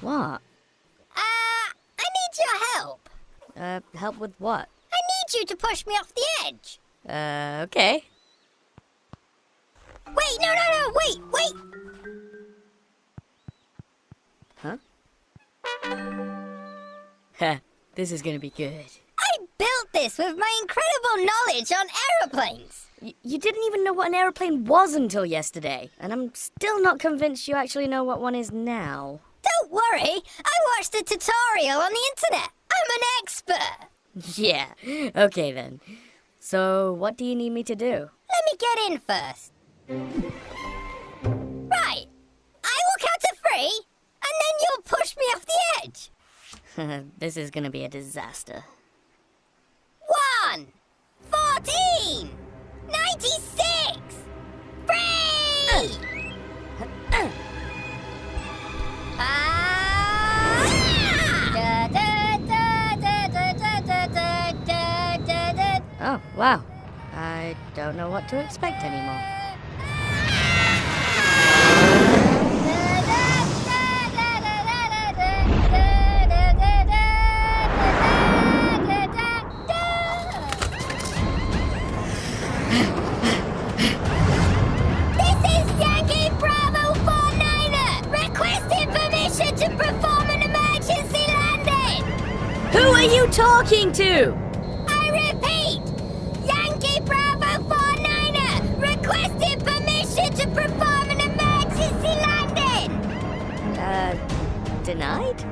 What? I need your help. Help with what? I need you to push me off the edge. Okay. Wait, no, wait. Huh? This is gonna be good. I built this with my incredible knowledge on aeroplanes. You didn't even know what an aeroplane was until yesterday, and I'm still not convinced you actually know what one is now. Don't worry, I watched a tutorial on the internet. I'm an expert. Yeah, okay then. So, what do you need me to do? Let me get in first. Right, I will count to 3, and then you'll push me off the edge. This is gonna be a disaster. 1, 14, 96, 3! Oh, wow. I don't know what to expect anymore. This is Yankee Bravo 49er, requesting permission to perform an emergency landing. Who are you talking to? I repeat, Yankee Bravo 49er, requesting permission to perform an emergency landing. Denied?